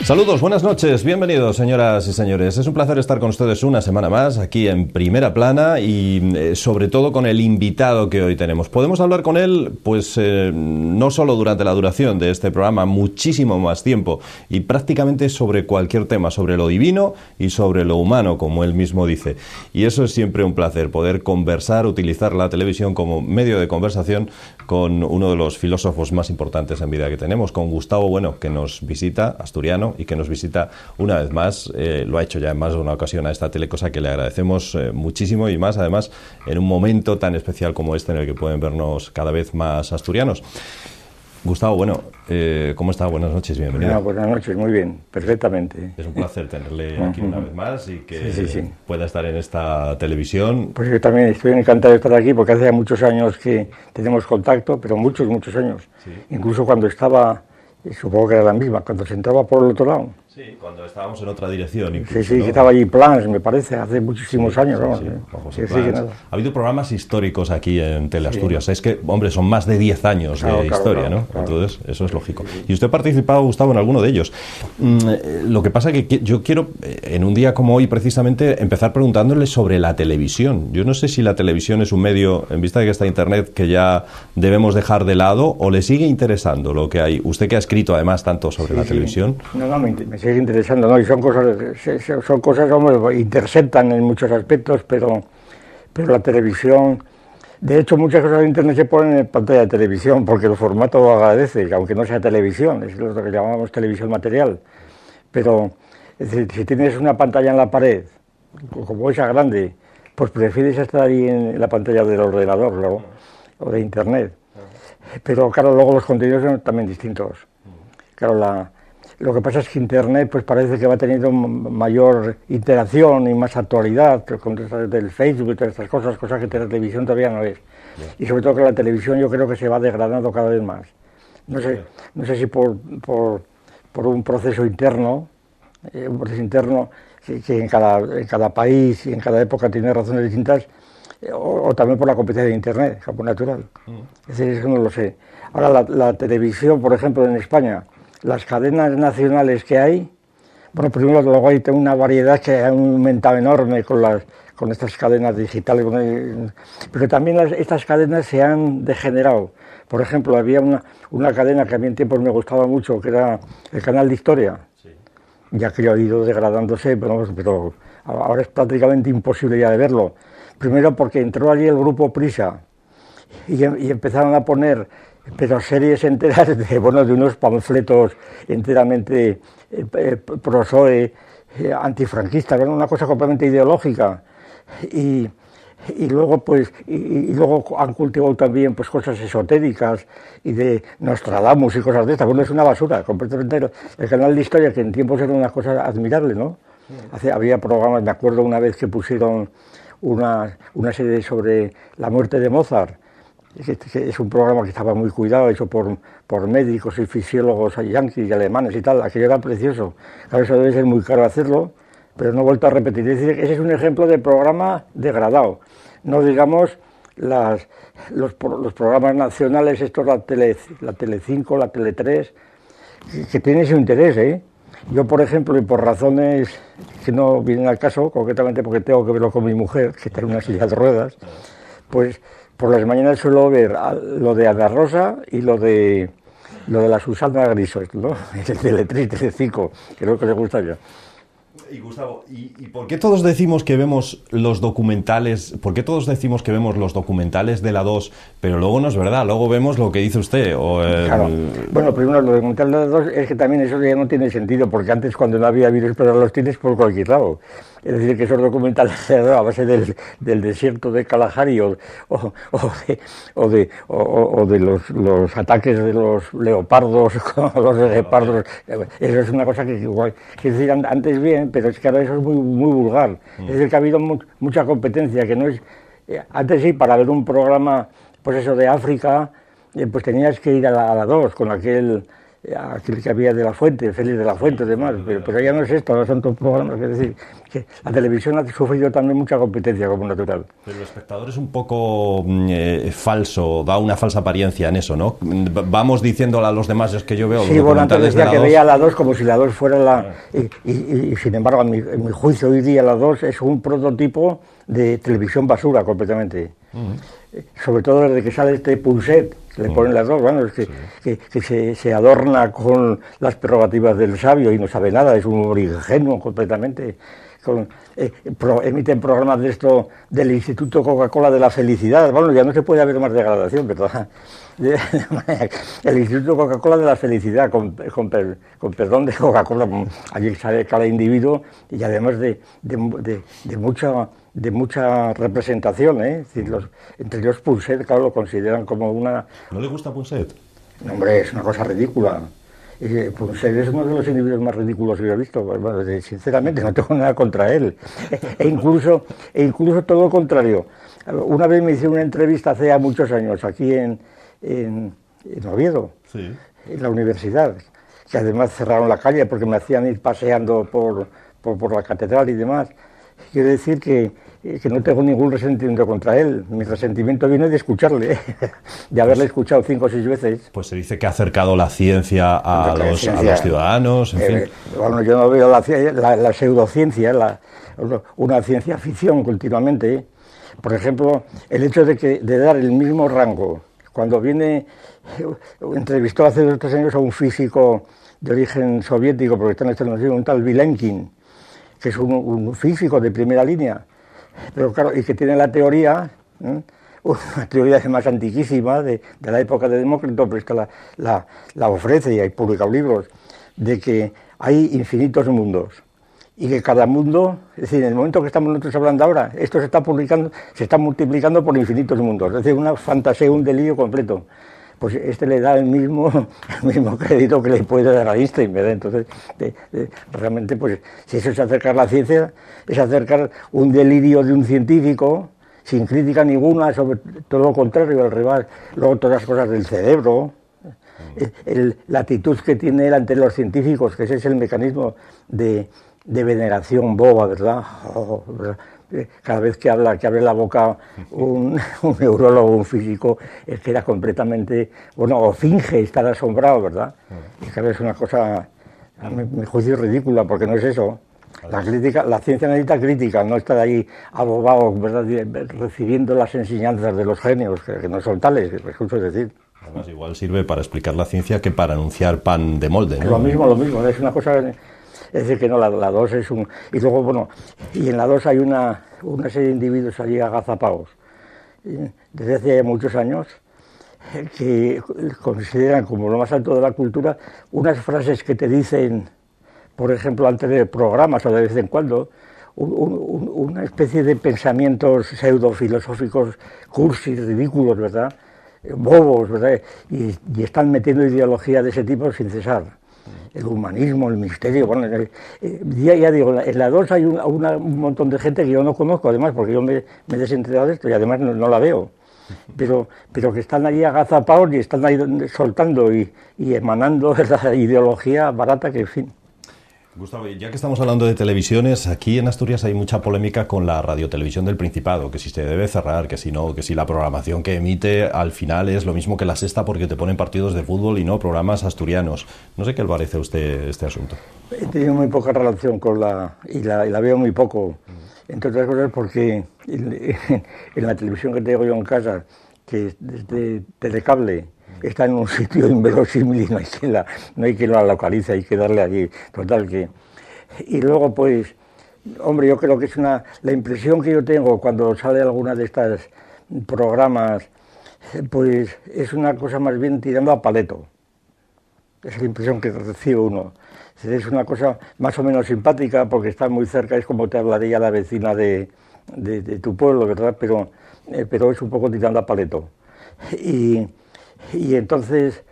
Saludos, buenas noches, bienvenidos señoras y señores. Es un placer estar con ustedes una semana más aquí en Primera Plana y sobre todo con el invitado que hoy tenemos. Podemos hablar con él pues no solo durante la duración de este programa, muchísimo más tiempo y prácticamente sobre cualquier tema, sobre lo divino y sobre lo humano, como él mismo dice. Y eso es siempre un placer, poder conversar, utilizar la televisión como medio de conversación con uno de los filósofos más importantes en vida que tenemos, con Gustavo Bueno, que nos visita, asturiano, y que nos visita una vez más. Lo ha hecho ya en más de una ocasión a esta tele, cosa que le agradecemos muchísimo, y más además en un momento tan especial como este en el que pueden vernos cada vez más asturianos. Gustavo, bueno, ¿cómo está? Buenas noches, bienvenido. Buenas noches, muy bien, perfectamente. Es un placer tenerle aquí una vez más y que sí. pueda estar en esta televisión. Pues yo también estoy encantado de estar aquí porque hace muchos años que tenemos contacto, pero muchos años. Sí. Incluso cuando estaba, supongo que era la misma, cuando se entraba por el otro lado. Sí, cuando estábamos en otra dirección. Incluso, sí, ¿no? Que estaba allí Plans, me parece, hace muchísimos años. Vamos, sí, ha habido programas históricos aquí en Teleasturias. Sí. Es que, hombre, son más de 10 años de historia, ¿no? Claro. Entonces, eso es lógico. Y usted ha participado, Gustavo, en alguno de ellos. Lo que pasa es que yo quiero, en un día como hoy, precisamente, empezar preguntándole sobre la televisión. Yo no sé si la televisión es un medio, en vista de que está Internet, que ya debemos dejar de lado, o le sigue interesando lo que hay. Usted que ha escrito, además, tanto sobre la televisión. No, me sigue interesando, ¿no? Y son cosas, hombre, interceptan en muchos aspectos, pero la televisión, de hecho muchas cosas de Internet se ponen en pantalla de televisión, porque el formato lo agradece, aunque no sea televisión, es lo que llamamos televisión material. Pero, es decir, si tienes una pantalla en la pared, como esa grande, pues prefieres estar ahí en la pantalla del ordenador, ¿no? O de Internet. Pero claro, luego los contenidos son también distintos. Claro, lo que pasa es que Internet pues parece que va teniendo mayor interacción y más actualidad con del Facebook y todas estas cosas que la televisión todavía no es. Y sobre todo que la televisión yo creo que se va degradando cada vez más. No sé si por un proceso interno, que en cada país y en cada época tiene razones distintas, o también por la competencia de Internet, como natural. Es decir, eso no lo sé. Ahora la televisión, por ejemplo, en España, las cadenas nacionales que hay, bueno, primero luego hay una variedad que ha aumentado enorme con estas cadenas digitales, pero también estas cadenas se han degenerado. Por ejemplo, había una cadena que a mí en tiempos me gustaba mucho, que era el canal de Historia, ya que ha ido degradándose, pero ahora es prácticamente imposible ya de verlo. Primero porque entró allí el grupo Prisa y empezaron a poner series enteras de unos panfletos enteramente pro-PSOE, antifranquistas, una cosa completamente ideológica. Y luego han cultivado también pues cosas esotéricas y de Nostradamus y cosas de estas. Bueno, es una basura, completamente. El canal de Historia, que en tiempos era una cosa admirable, ¿no? Había programas, me acuerdo una vez que pusieron una serie sobre la muerte de Mozart. Es un programa que estaba muy cuidado, hecho por médicos y fisiólogos yanquis y alemanes y tal. Aquello era precioso. Claro, eso debe ser muy caro hacerlo, pero no he vuelto a repetir. Es decir, ese es un ejemplo de programa degradado. No digamos los programas nacionales, estos, la Tele5, la Tele3, que tienen su interés, ¿eh? Yo, por ejemplo, y por razones que no vienen al caso, concretamente porque tengo que verlo con mi mujer, que está en una silla de ruedas, pues por las mañanas suelo ver lo de Ana Rosa y lo de la Susana Griso, ¿no? El Tele3, Tele5, que es lo que le gusta ya. Y Gustavo, ¿y por qué todos decimos que vemos los documentales? ¿Por qué todos decimos que vemos los documentales de la 2, pero luego no es verdad? Luego vemos lo que dice usted. Claro. Bueno, primero, los documentales de la 2 es que también eso ya no tiene sentido, porque antes cuando no había virus, pero los tienes por cualquier lado. Es decir, que esos documentales a base del desierto de Kalahari o de los ataques de los leopardos con los guepardos, eso es una cosa que igual, que decir antes bien, pero es que ahora eso es muy, muy vulgar. Es decir, que ha habido mucha competencia, que no es... Antes sí, para ver un programa, pues eso de África, pues tenías que ir a la 2 con aquel aquel que había de la Fuente, Félix de la Fuente y demás, pero ya no es esto, ahora son todos programas, es decir, que la televisión ha sufrido también mucha competencia como natural. Pero el espectador es un poco falso, da una falsa apariencia en eso, ¿no? Vamos diciéndole a los demás, es que yo veo... Sí, bueno, antes decía que veía la 2 como si la 2 fuera la... Y sin embargo, en mi juicio, hoy día la 2 es un prototipo de televisión basura completamente. Sobre todo desde que sale este Punset, que le ponen las dos, bueno, es que se adorna con las prerrogativas del sabio y no sabe nada, es un ingenuo completamente. Emiten programas de esto del Instituto Coca-Cola de la Felicidad, bueno, ya no se puede haber más degradación, ¿verdad? El Instituto Coca-Cola de la Felicidad, con perdón de Coca-Cola, allí sale cada individuo y además de mucha representación, ¿eh? Es decir, entre los Punset, claro, lo consideran como una... ¿No le gusta Punset? No, hombre, es una cosa ridícula. Punset es uno de los individuos más ridículos que yo he visto. Bueno, sinceramente, no tengo nada contra él. E incluso todo lo contrario. Una vez me hice una entrevista hace ya muchos años, aquí en Oviedo, sí, en la universidad, que además cerraron la calle porque me hacían ir paseando por la catedral y demás. Quiero decir que no tengo ningún resentimiento contra él. Mi resentimiento viene de escucharle, de haberle escuchado 5 o 6 veces. Pues se dice que ha acercado la ciencia a los ciudadanos, en fin. Bueno, yo no veo la pseudociencia, una ciencia ficción continuamente. Por ejemplo, el hecho de dar el mismo rango. Cuando entrevistó hace 2 o 3 años a un físico de origen soviético, porque está en Estados Unidos, un tal Vilenkin, que es un físico de primera línea, pero claro, y que tiene la teoría, una teoría más antiquísima de la época de Demócrito, pero esta la ofrece y hay publicado libros, de que hay infinitos mundos y que cada mundo, es decir, en el momento que estamos nosotros hablando ahora, esto se está multiplicando por infinitos mundos, es decir, una fantasía, un delirio completo. Pues le da el mismo crédito que le puede dar a Einstein, ¿verdad? Entonces, realmente, pues, si eso es acercar la ciencia, es acercar un delirio de un científico, sin crítica ninguna, sobre todo lo contrario, al revés, luego todas las cosas del cerebro, la actitud que tiene él ante los científicos, que ese es el mecanismo de veneración boba, ¿verdad? ¿Verdad? Cada vez que abre la boca un neurólogo, un físico, es que era completamente, o finge estar asombrado, ¿verdad? Y claro, es una cosa, a mi juicio, ridícula, porque no es eso. La ciencia necesita crítica, no estar ahí abobado, ¿verdad?, recibiendo las enseñanzas de los genios, que no son tales, es decir. Además, igual sirve para explicar la ciencia que para anunciar pan de molde, ¿no? Lo mismo, es una cosa... Es decir, que no, la 2 es un... Y luego, bueno, y en la 2 hay una serie de individuos allí agazapados, desde hace muchos años, que consideran como lo más alto de la cultura unas frases que te dicen, por ejemplo, antes de programas o de vez en cuando, una especie de pensamientos pseudofilosóficos cursis, ridículos, ¿verdad?, bobos, ¿verdad?, y están metiendo ideología de ese tipo sin cesar. El humanismo, el misterio, bueno, ya digo, en la 2 hay un montón de gente que yo no conozco, además, porque yo me he desenterado de esto y además no la veo, pero que están allí agazapados y están ahí soltando y emanando esa ideología barata que, en fin. Gustavo, ya que estamos hablando de televisiones, aquí en Asturias hay mucha polémica con la radiotelevisión del Principado, que si se debe cerrar, que si no, que si la programación que emite al final es lo mismo que la Sexta porque te ponen partidos de fútbol y no programas asturianos. No sé qué le parece a usted este asunto. He tenido muy poca relación con la veo muy poco, entre otras cosas porque en la televisión que tengo yo en casa, que es desde Telecable, está en un sitio inverosímil y no hay quien la localice, hay que darle allí, total que... Y luego, pues, hombre, yo creo que es la impresión que yo tengo cuando sale alguna de estas programas, pues es una cosa más bien tirando a paleto. Es la impresión que recibe uno. Es una cosa más o menos simpática porque está muy cerca, es como te hablaría la vecina de tu pueblo, ¿verdad? Pero es un poco tirando a paleto. Y entonces,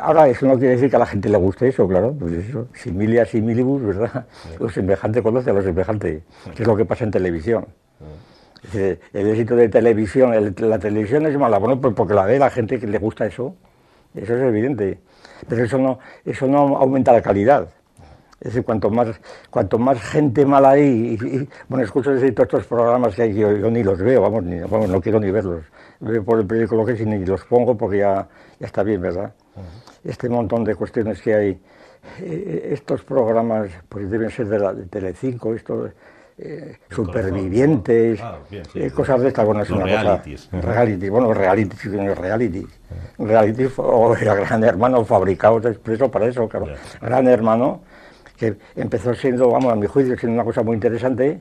ahora eso no quiere decir que a la gente le guste eso, claro, pues eso, similia similibus, ¿verdad? Lo semejante conoce a lo semejante, que es lo que pasa en televisión. Es decir, el éxito de televisión, la televisión es mala, bueno, pues porque la ve la gente que le gusta eso, eso es evidente. Pero eso no aumenta la calidad. Es decir, cuanto más gente mala hay, bueno, escucho decir todos estos programas que hay, yo ni los veo, vamos, no quiero ni verlos. Veo por el periódico lo que es y ni los pongo porque ya está bien, ¿verdad? Este montón de cuestiones que hay, estos programas, pues deben ser de Telecinco, estos supervivientes, bien, cosas de estas, bueno, es una realities. Cosa, reality, bueno, reality, o el Gran Hermano fabricados expreso para eso, claro, Gran Hermano, que empezó siendo, vamos, a mi juicio, siendo una cosa muy interesante.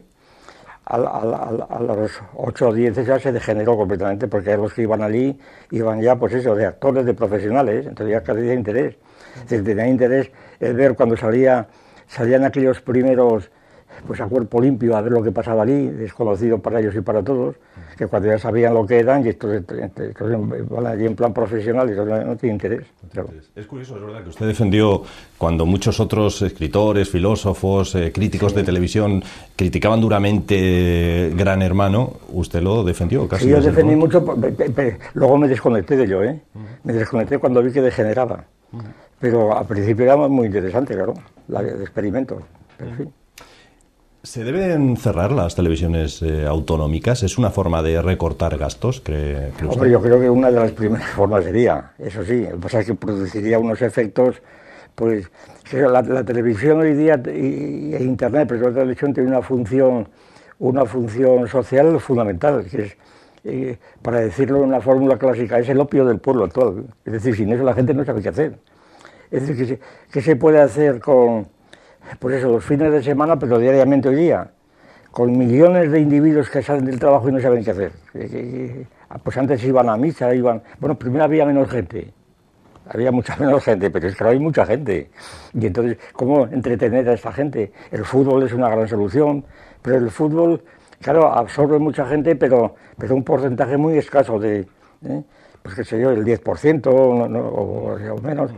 A los 8 o 10 ya se degeneró completamente, porque los que iban allí iban ya, pues eso, de actores, de profesionales, entonces ya casi de interés. Tenía interés el ver cuando salían aquellos primeros, pues a cuerpo limpio, a ver lo que pasaba allí, desconocido para ellos y para todos, que cuando ya sabían lo que eran, y entonces van allí en plan profesional y no tiene interés. Claro. Es curioso, es verdad que usted defendió, cuando muchos otros escritores, filósofos, críticos de televisión criticaban duramente Gran Hermano, usted lo defendió casi. Sí, yo defendí mucho, luego me desconecté de ello, me desconecté cuando vi que degeneraba, pero al principio era muy interesante, claro, el experimento, pero en fin. ¿Se deben cerrar las televisiones autonómicas? ¿Es una forma de recortar gastos, cree usted? Hombre, yo creo que una de las primeras formas sería, eso sí, lo que pasa es que produciría unos efectos, pues, la televisión hoy día e Internet, pero la televisión tiene una función social fundamental, que es, para decirlo en una fórmula clásica, es el opio del pueblo actual. Es decir, sin eso la gente no sabe qué hacer. Es decir, ¿qué se puede hacer con, pues eso, los fines de semana, pero diariamente hoy día, con millones de individuos que salen del trabajo y no saben qué hacer? Pues antes iban a misa, bueno, primero había menos gente, había mucha menos gente, pero es que ahora hay mucha gente. Y entonces, ¿cómo entretener a esta gente? El fútbol es una gran solución, pero el fútbol, claro, absorbe mucha gente, pero un porcentaje muy escaso pues qué sé yo, el 10% o menos.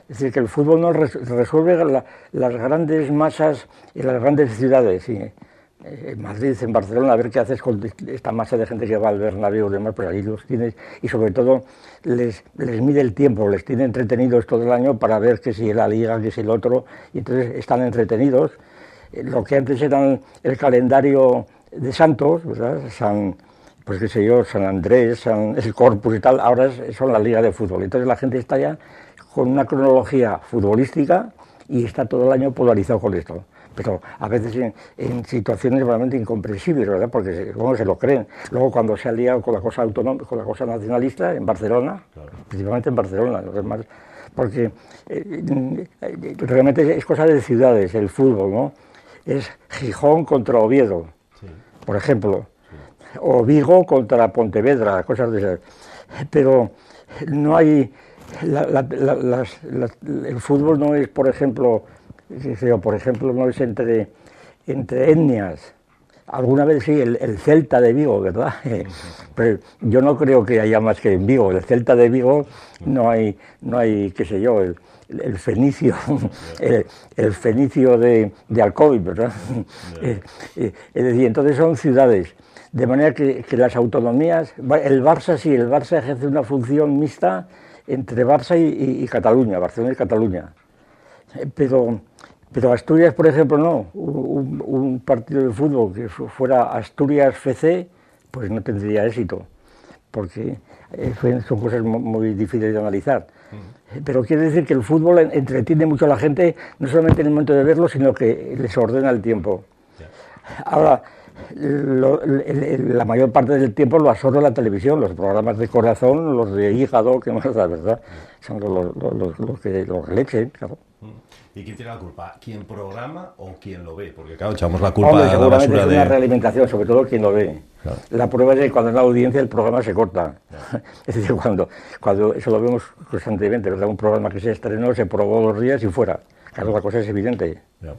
Es decir, que el fútbol no resuelve las grandes masas y las grandes ciudades. ¿Sí? En Madrid, en Barcelona, a ver qué haces con esta masa de gente que va al Bernabéu y demás, pues ahí los tienes. Y sobre todo les mide el tiempo, les tiene entretenidos todo el año para ver que si la Liga, que si el otro, y entonces están entretenidos. Lo que antes era el calendario de santos, ¿verdad? Pues qué sé yo, San Andrés, el Corpus y tal, ahora son la Liga de Fútbol. Entonces la gente está ya con una cronología futbolística y está todo el año polarizado con esto. Pero a veces en situaciones realmente incomprensibles, ¿verdad? Porque se lo creen. Luego cuando se ha liado con la cosa autonómica, con la cosa nacionalista, en Barcelona, claro, principalmente en Barcelona, los demás, porque realmente es cosa de ciudades, el fútbol, ¿no? Es Gijón contra Oviedo, sí, por ejemplo, sí, o Vigo contra Pontevedra, cosas de esas. Pero no hay... el fútbol no es, por ejemplo, no es entre etnias. Alguna vez sí, el Celta de Vigo, ¿verdad? Pero yo no creo que haya más que en Vigo. El Celta de Vigo no hay qué sé yo, el fenicio, el fenicio de Alcoy, ¿verdad? Es decir, entonces son ciudades. De manera que las autonomías, el Barça ejerce una función mixta entre Barça y Cataluña, Barcelona y Cataluña. Pero Asturias, por ejemplo, no. Un partido de fútbol que fuera Asturias FC, pues no tendría éxito, porque son cosas muy difíciles de analizar. Pero quiere decir que el fútbol entretiene mucho a la gente, no solamente en el momento de verlo, sino que les ordena el tiempo. Ahora, la mayor parte del tiempo lo absorbe la televisión, los programas de corazón, los de hígado, que más da, ¿verdad? Son los que lechen, claro. ¿Y quién tiene la culpa? ¿Quién programa o quién lo ve? Porque claro, echamos la culpa a la basura de... una realimentación, sobre todo quien lo ve. Claro. La prueba es que cuando en la audiencia el programa se corta. Claro. Es decir, cuando eso lo vemos constantemente, ¿verdad? Un programa que se estrenó, se probó 2 días y fuera. Claro, la cosa es evidente. Claro.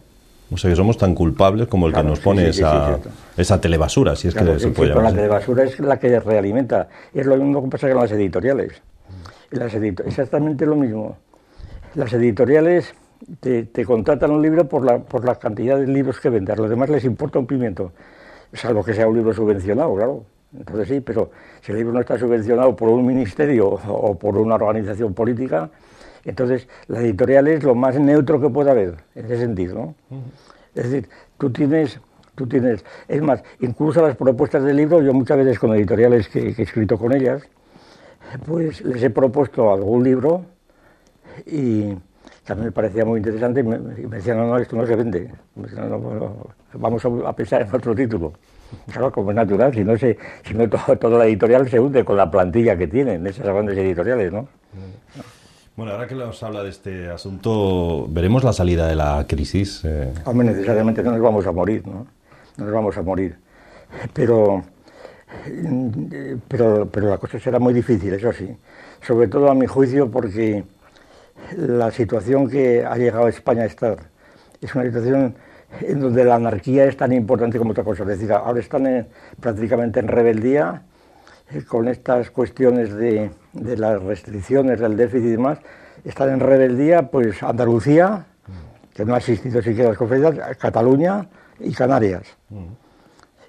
O sea que somos tan culpables como el que nos pone esa telebasura, si es que se puede llamar. La telebasura es la que realimenta. Es lo mismo que pasa con las editoriales. Exactamente lo mismo. Las editoriales te contratan un libro por la cantidad de libros que vendas. A los demás les importa un pimiento, salvo que sea un libro subvencionado, claro. Entonces sí, pero si el libro no está subvencionado por un ministerio o por una organización política, entonces la editorial es lo más neutro que puede haber, en ese sentido, ¿no? Es decir, tú tienes, es más, incluso las propuestas del libro, yo muchas veces con editoriales que he escrito con ellas, pues les he propuesto algún libro y que a mí me parecía muy interesante y me decían, no, esto no se vende, vamos a pensar en otro título. Claro, como es natural, si no toda la editorial se hunde con la plantilla que tienen esas grandes editoriales, ¿no? Bueno, ahora que nos habla de este asunto, ¿veremos la salida de la crisis? Hombre, necesariamente no nos vamos a morir, ¿no? No nos vamos a morir. Pero la cosa será muy difícil, eso sí. Sobre todo a mi juicio porque la situación que ha llegado a España a estar es una situación en donde la anarquía es tan importante como otra cosa. Es decir, ahora están prácticamente en rebeldía con estas cuestiones de las restricciones, del déficit y demás. Están en rebeldía pues Andalucía, que no ha existido siquiera las conferencias, Cataluña y Canarias.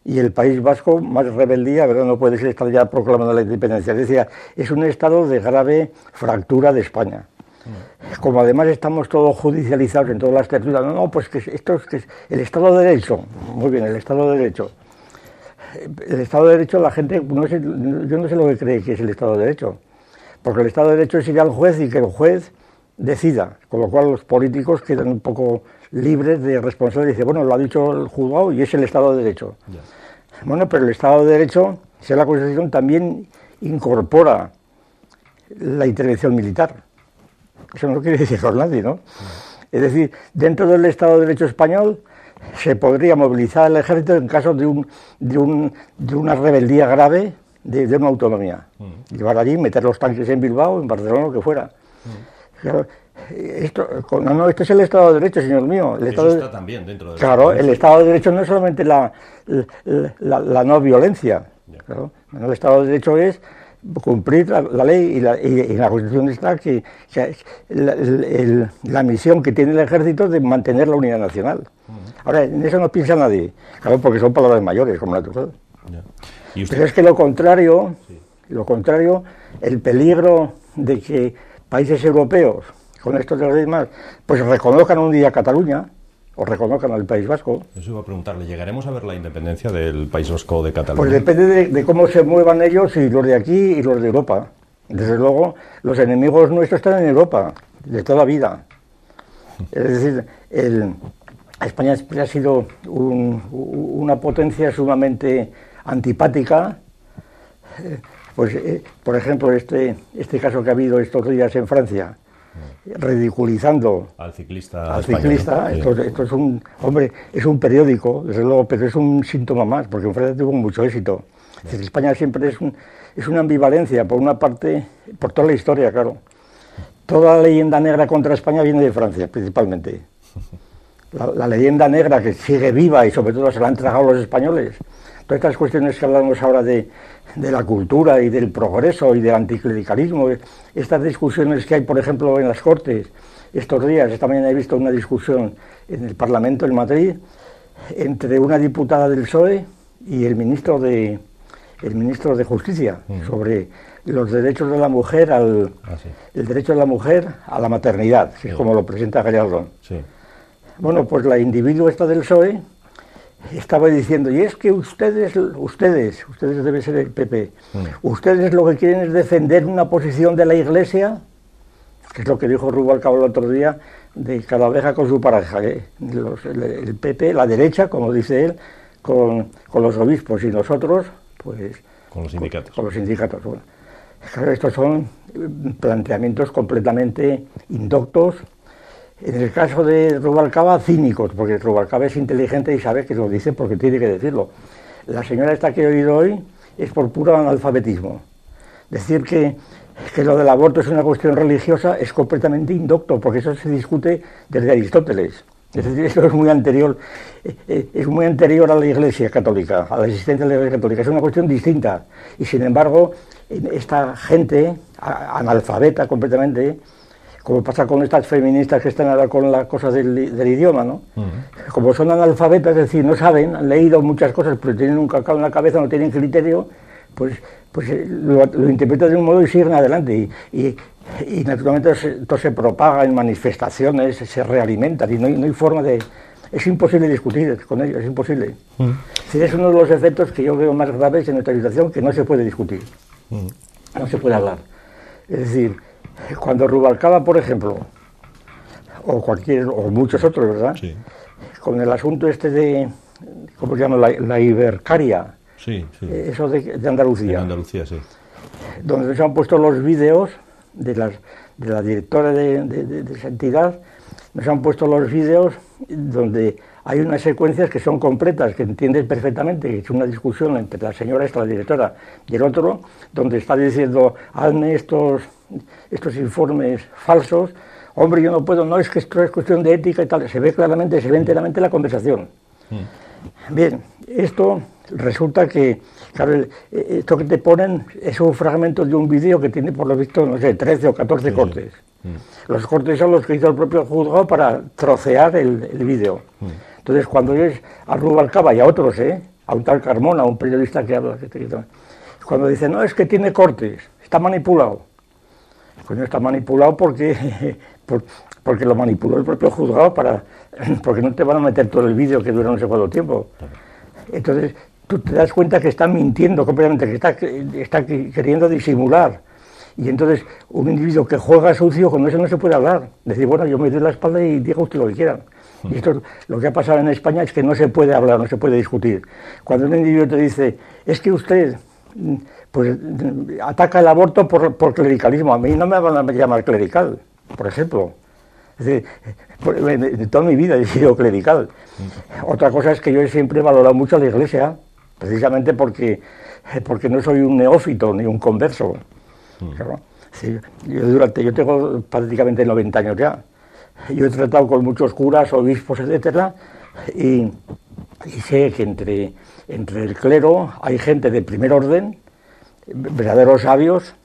Y el País Vasco, más rebeldía, ¿verdad? No puede ser estar ya proclamando la independencia. Es decir, es un estado de grave fractura de España. Como además estamos todos judicializados en todas las tertulias, pues que esto es el Estado de Derecho. Muy bien, el Estado de Derecho. El Estado de Derecho, la gente, yo no sé lo que cree que es el Estado de Derecho. Porque el Estado de Derecho es ir al juez y que el juez decida. Con lo cual los políticos quedan un poco libres de responsabilidad. Dice, bueno, lo ha dicho el juzgado y es el Estado de Derecho. Yeah. Bueno, pero el Estado de Derecho, si es la Constitución, también incorpora la intervención militar. Eso no quiere decir por nadie, ¿no? Es decir, dentro del Estado de Derecho español se podría movilizar el ejército en caso de una rebeldía grave de una autonomía. Llevar allí, meter los tanques en Bilbao, en Barcelona, lo que fuera. Claro, esto es el Estado de Derecho, señor mío. Eso está también dentro del Claro, el Estado de Derecho no es solamente la no violencia. Claro, el Estado de Derecho es cumplir la ley y la Constitución está que la misión que tiene el ejército de mantener la unidad nacional. Ahora, en eso no piensa nadie, claro, porque son palabras mayores, como natural. Pero es que lo contrario, el peligro de que países europeos, con estos de los demás, pues reconozcan un día Cataluña, o reconozcan al País Vasco. Eso iba a preguntarle, ¿llegaremos a ver la independencia del País Vasco o de Cataluña? Pues depende de cómo se muevan ellos y los de aquí y los de Europa. Desde luego, los enemigos nuestros están en Europa, de toda la vida. Es decir, España ha sido una potencia sumamente antipática. Pues, por ejemplo, este caso que ha habido estos días en Francia, ridiculizando al ciclista, ¿no? Esto es un periódico, desde luego, pero es un síntoma más, porque en Francia tuvo mucho éxito. Es decir, España siempre es una ambivalencia, por una parte, por toda la historia, claro. Toda la leyenda negra contra España viene de Francia, principalmente. La leyenda negra que sigue viva y sobre todo se la han tragado los españoles. Todas estas cuestiones que hablamos ahora de la cultura y del progreso y del anticlericalismo, estas discusiones que hay, por ejemplo, en las Cortes, estos días, esta mañana he visto una discusión en el Parlamento en Madrid entre una diputada del PSOE y el ministro de Justicia sobre los derechos de la mujer el derecho de la mujer a la maternidad, que es como lo presenta Gallardón. Sí. Bueno, pues la individua esta del PSOE estaba diciendo, y es que ustedes deben ser el PP, ustedes lo que quieren es defender una posición de la Iglesia, que es lo que dijo Rubalcaba el otro día, de cada oveja con su pareja, el PP, la derecha, como dice él, con los obispos, y nosotros, pues... Con los sindicatos. Con los sindicatos. Bueno, claro, estos son planteamientos completamente indoctos. En el caso de Rubalcaba, cínicos, porque Rubalcaba es inteligente y sabe que lo dice porque tiene que decirlo. La señora esta que he oído hoy es por puro analfabetismo. Decir que lo del aborto es una cuestión religiosa es completamente indocto, porque eso se discute desde Aristóteles. Es decir, eso es muy anterior a la Iglesia Católica, a la existencia de la Iglesia Católica. Es una cuestión distinta. Y sin embargo, esta gente analfabeta completamente, como pasa con estas feministas que están ahora con las cosas del idioma, ¿no? Como son analfabetas, es decir, no saben, han leído muchas cosas, pero tienen un cacao en la cabeza, no tienen criterio, lo interpretan de un modo y siguen adelante. Y naturalmente esto se propaga en manifestaciones, se realimentan y no hay forma de... Es imposible discutir con ellos, es imposible. Es uno de los efectos que yo veo más graves en nuestra situación, que no se puede discutir, no se puede hablar. Es decir, cuando Rubalcaba, por ejemplo, o muchos otros, ¿verdad? Sí. Con el asunto este de, ¿cómo se llama? La Ibercaria, sí. Eso de Andalucía. En Andalucía, sí. Donde se han puesto los vídeos de la directora de esa entidad, nos han puesto los vídeos donde hay unas secuencias que son completas, que entiendes perfectamente, que es una discusión entre la señora esta, la directora, y el otro, donde está diciendo, hazme estos informes falsos. Hombre, yo no puedo, no, es que esto es cuestión de ética y tal. Se ve claramente, se ve enteramente la conversación. Bien, esto resulta que, claro, esto que te ponen es un fragmento de un vídeo que tiene, por lo visto, no sé, 13 o 14 cortes. Los cortes son los que hizo el propio juzgado para trocear el vídeo. Entonces, cuando oyes a Rubalcaba y a otros, a un tal Carmona, un periodista que habla, cuando dice, no, es que tiene cortes, está manipulado. Coño, está manipulado porque lo manipuló el propio juzgado porque no te van a meter todo el vídeo que dura no sé cuánto tiempo. Entonces, tú te das cuenta que está mintiendo completamente, que está queriendo disimular. Y entonces, un individuo que juega sucio, con eso no se puede hablar. Decir, bueno, yo me doy la espalda y diga usted lo que quiera. Y esto, lo que ha pasado en España es que no se puede hablar, no se puede discutir. Cuando un individuo te dice, es que usted pues ataca el aborto por clericalismo, a mí no me van a llamar clerical, por ejemplo. Es decir, de toda mi vida he sido clerical. Otra cosa es que yo siempre he valorado mucho a la Iglesia, precisamente porque no soy un neófito ni un converso. Claro. Sí, yo tengo prácticamente 90 años ya. Yo he tratado con muchos curas, obispos, etcétera, y sé que entre el clero hay gente de primer orden, verdaderos sabios,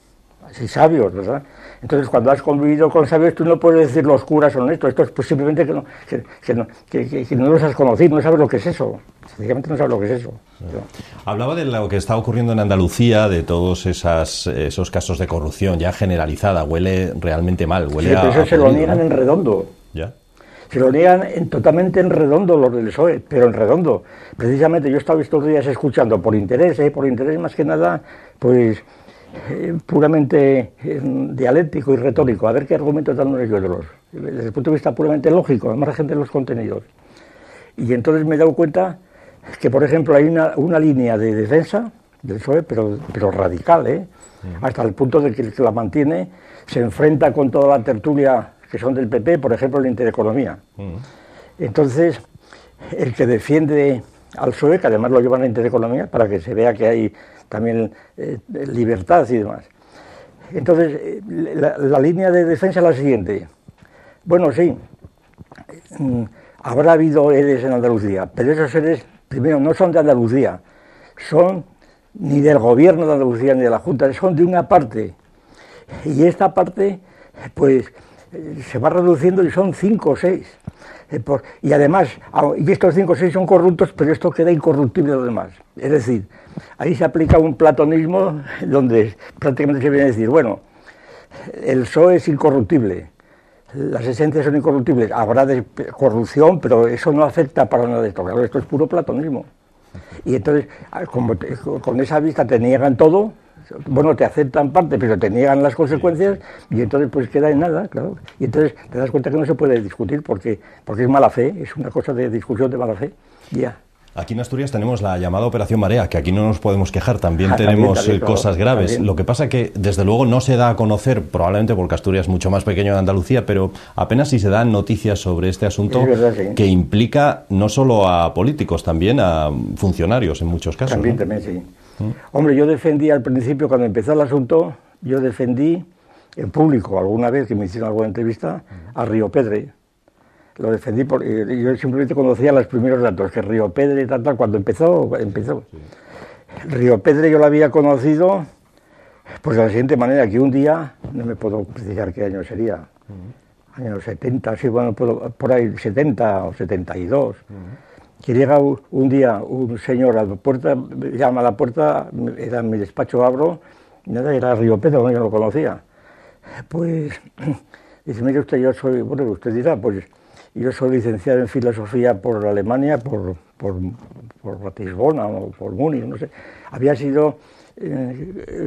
así sabios, ¿verdad? Entonces, cuando has convivido con sabios, tú no puedes decir los curas son esto es pues simplemente que no los has conocido, no sabes lo que es eso. Sencillamente no sabes lo que es eso. Hablaba de lo que está ocurriendo en Andalucía, de todos esos casos de corrupción ya generalizada. Huele realmente mal, huele pero eso se lo niegan en redondo. ¿Ya? Se lo niegan totalmente en redondo los del PSOE, pero en redondo. Precisamente yo estaba estos días escuchando por interés más que nada, pues puramente dialéctico y retórico, a ver qué argumentos dan unos y otros, desde el punto de vista puramente lógico, al margen de los contenidos. Y entonces me he dado cuenta que, por ejemplo, hay una línea de defensa del PSOE, pero radical, hasta el punto de que el que la mantiene se enfrenta con toda la tertulia que son del PP, por ejemplo, en Intereconomía. Entonces, el que defiende al PSOE, que además lo llevan a Intereconomía, para que se vea que hay también libertad y demás. Entonces, la línea de defensa es la siguiente. Bueno, sí, habrá habido ERES en Andalucía, pero esos ERES, primero, no son de Andalucía, son ni del gobierno de Andalucía ni de la Junta, son de una parte. Y esta parte, pues, se va reduciendo y son 5 o 6. Y además, y estos 5 o 6 son corruptos, pero esto queda incorruptible de los demás. Es decir, ahí se aplica un platonismo donde prácticamente se viene a decir, bueno, el PSOE es incorruptible, las esencias son incorruptibles, habrá corrupción, pero eso no afecta para nada de esto. Claro, esto es puro platonismo. Y entonces, con esa vista te niegan todo. Bueno, te aceptan parte, pero te niegan las consecuencias y entonces pues queda en nada, claro. Y entonces te das cuenta que no se puede discutir porque es mala fe, es una cosa de discusión de mala fe. Ya. Aquí en Asturias tenemos la llamada Operación Marea, que aquí no nos podemos quejar, también tenemos cosas graves. También. Lo que pasa que, desde luego, no se da a conocer, probablemente porque Asturias es mucho más pequeño que Andalucía, pero apenas si se dan noticias sobre este asunto que implica no solo a políticos, también a funcionarios en muchos casos. También, sí. Hombre, yo defendí al principio, cuando empezó el asunto, yo defendí en público, alguna vez que me hicieron alguna entrevista, a Río Pedre. Lo defendí porque yo simplemente conocía los primeros datos, que Río Pedre, tal, cuando empezó. Sí. Río Pedre yo lo había conocido, pues de la siguiente manera, que un día, no me puedo precisar qué año sería, años 70, sí, bueno, por ahí 70 o 72, que llega un día un señor a la puerta, llama a la puerta, era en mi despacho, abro, y nada, era Río Pedro, yo no lo conocía. Pues dice, mire usted, yo soy, bueno, usted dirá, pues yo soy licenciado en filosofía por Alemania, por Ratisbona o por Múnich, no sé. Había sido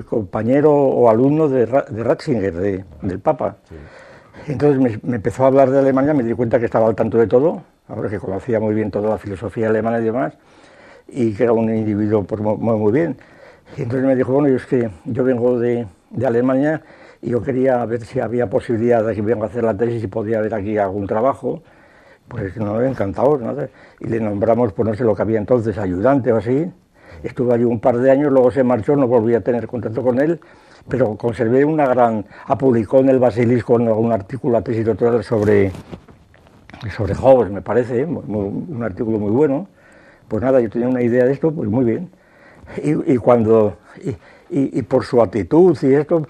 compañero o alumno de Ratzinger, del Papa. Sí. Entonces me empezó a hablar de Alemania, me di cuenta que estaba al tanto de todo, ahora que conocía muy bien toda la filosofía alemana y demás, y que era un individuo pues, muy bien. Y entonces me dijo, bueno, es que yo vengo de Alemania y yo quería ver si había posibilidad de que venga a hacer la tesis y podía haber aquí algún trabajo. Pues no, encantado, ¿no? Y le nombramos, pues no sé lo que había entonces, ayudante o así. Estuve allí un par de años, luego se marchó, no volví a tener contacto con él, pero conservé una gran... publicó en el Basilisco un artículo, la tesis doctoral sobre Hobbes, me parece, un artículo muy bueno. Pues nada, yo tenía una idea de esto, pues muy bien. Y por su actitud y esto,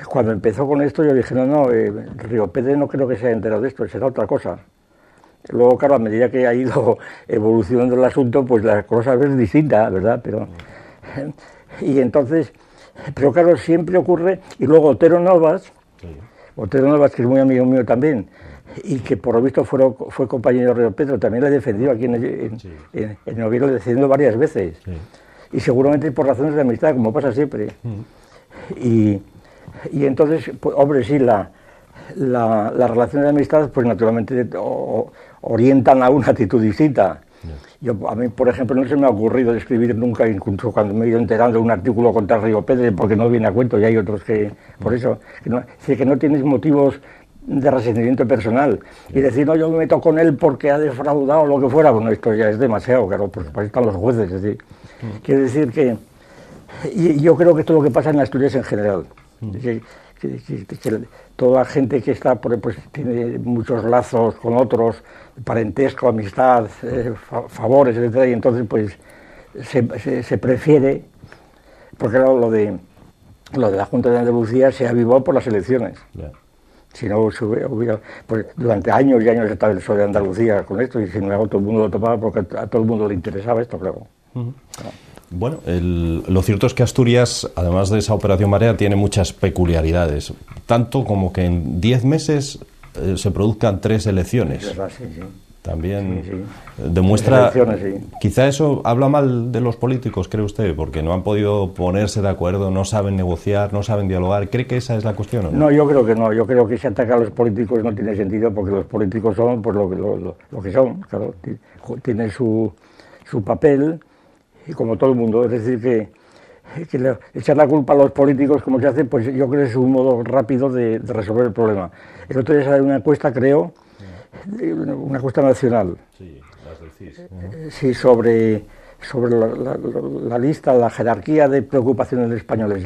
cuando empezó con esto yo dije, no, Río Pedro no creo que se haya enterado de esto, será otra cosa. Luego, claro, a medida que ha ido evolucionando el asunto, pues la cosa es distinta, ¿verdad? Y entonces, pero claro, siempre ocurre, y luego Otero Novas, que es muy amigo mío también, y que por lo visto fue compañero de Río Pedro, también le he defendido aquí en Oviedo, le he defendido varias veces. Sí. Y seguramente por razones de amistad, como pasa siempre. Y entonces, pues, hombre, sí, las relaciones de amistad, pues naturalmente orientan a una actitud distinta. A mí, por ejemplo, no se me ha ocurrido escribir nunca, incluso cuando me he ido enterando de un artículo contra Río Pedro, porque no viene a cuento, y hay otros que, por eso, que no tienes motivos de resentimiento personal. Y decir, no, yo me meto con él porque ha defraudado o lo que fuera, bueno, esto ya es demasiado, claro, porque para eso están los jueces, es decir. Quiere decir que, y yo creo que esto es lo que pasa en Asturias en general, que toda la gente que está, pues tiene muchos lazos con otros, parentesco, amistad, favores, etc., y entonces pues se prefiere, porque lo de la Junta de Andalucía se avivó por las elecciones. Yeah. Si no hubiera, pues durante años y años estaba el PSOE de Andalucía con esto, y sin embargo todo el mundo lo tomaba porque a todo el mundo le interesaba esto, claro. Bueno, lo cierto es que Asturias, además de esa operación Marea, tiene muchas peculiaridades, tanto como que en 10 meses se produzcan 3 elecciones. Es verdad, sí. También demuestra... Quizá eso habla mal de los políticos, ¿cree usted? Porque no han podido ponerse de acuerdo, no saben negociar, no saben dialogar. ¿Cree que esa es la cuestión o no? No, yo creo que no. Yo creo que si ataca a los políticos no tiene sentido, porque los políticos son pues lo que son. Claro, tienen su papel, y como todo el mundo. Es decir, que echar la culpa a los políticos, como se hace, pues yo creo que es un modo rápido de resolver el problema. El otro día salió una encuesta, creo, una encuesta nacional. Sí, las del CIS. Sí, sobre la lista, la jerarquía de preocupaciones de españoles,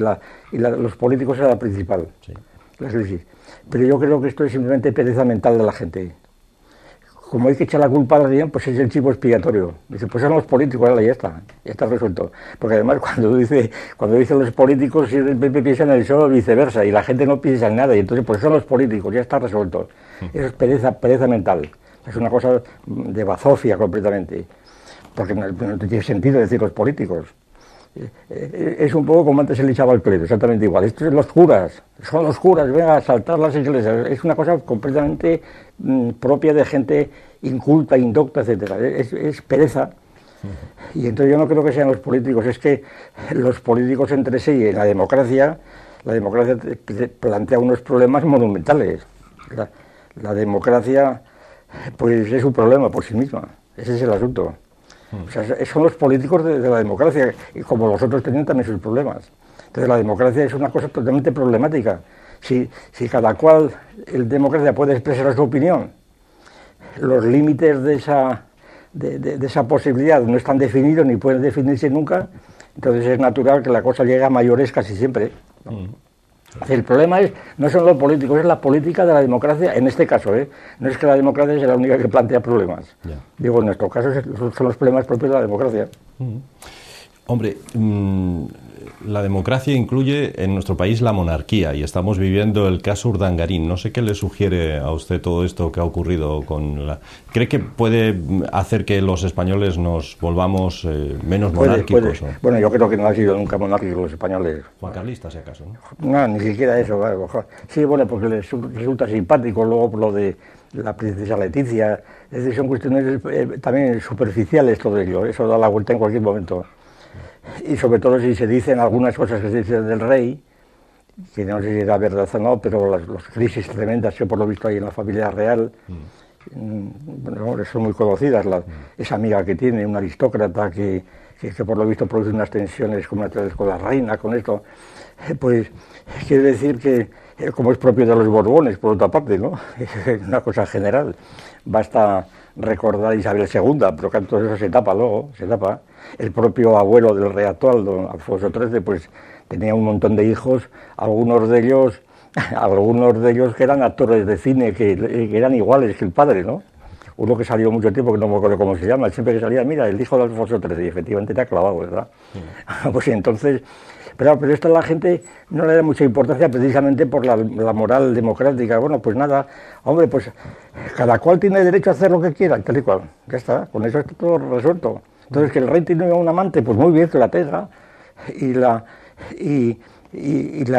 los políticos era la principal. Sí. Pero yo creo que esto es simplemente pereza mental de la gente. Como hay que echar la culpa a alguien, pues es el chivo expiatorio. Dice, pues son los políticos, ahora ya está resuelto. Porque además cuando dice los políticos, si el PP piensa en el PSOE o viceversa, y la gente no piensa en nada, y entonces pues son los políticos, ya está resuelto. Eso es pereza mental. Es una cosa de bazofia completamente. Porque no tiene sentido decir los políticos. Es un poco como antes se le echaba al clero, exactamente igual. Estos son los curas, vengan a asaltar las iglesias. Es una cosa completamente propia de gente inculta, indocta, etcétera. Es pereza. Y entonces yo no creo que sean los políticos, es que los políticos entre sí, en la democracia plantea unos problemas monumentales. La democracia, pues es un problema por sí misma. Ese es el asunto. O sea, son los políticos de la democracia, y como los otros tienen también sus problemas. Entonces la democracia es una cosa totalmente problemática. Si cada cual, en democracia, puede expresar su opinión, los límites de esa posibilidad no están definidos ni pueden definirse nunca, entonces es natural que la cosa llegue a mayores casi siempre. El problema no son los políticos, es la política de la democracia, en este caso, no es que la democracia sea la única que plantea problemas. Digo, en nuestro caso son los problemas propios de la democracia. Hombre, la democracia incluye en nuestro país la monarquía y estamos viviendo el caso Urdangarín. No sé qué le sugiere a usted todo esto que ha ocurrido con la... ¿Cree que puede hacer que los españoles nos volvamos menos monárquicos? Puede. Bueno, yo creo que no han sido nunca monárquicos los españoles. Juan Carlista, si acaso, ¿no? No, ni siquiera eso. Claro. Sí, bueno, porque les resulta simpático luego por lo de la princesa Leticia. Es decir, son cuestiones también superficiales todo ello. Eso da la vuelta en cualquier momento. Y sobre todo si se dicen algunas cosas que se dicen del rey, que no sé si era verdad o no, pero las crisis tremendas que por lo visto hay en la familia real, bueno, son muy conocidas. Esa amiga que tiene, un aristócrata que por lo visto produce unas tensiones con la reina, con esto, pues quiere decir que, como es propio de los Borbones, por otra parte, ¿no? Es una cosa general. Basta recordar a Isabel II, pero que todo eso se tapa luego, se tapa. El propio abuelo del rey actual, don Alfonso XIII, pues tenía un montón de hijos, algunos de ellos que eran actores de cine, que eran iguales que el padre, ¿no? Uno que salió mucho tiempo, que no me acuerdo cómo se llama, siempre que salía, mira, el hijo de Alfonso XIII, y efectivamente te ha clavado, ¿verdad? Sí. Pues entonces, pero esto a la gente no le da mucha importancia precisamente por la moral democrática. Bueno, pues nada, hombre, pues cada cual tiene derecho a hacer lo que quiera, tal y cual, ya está, con eso está todo resuelto. Entonces, que el rey tiene un amante, pues muy bien, que la tenga, y la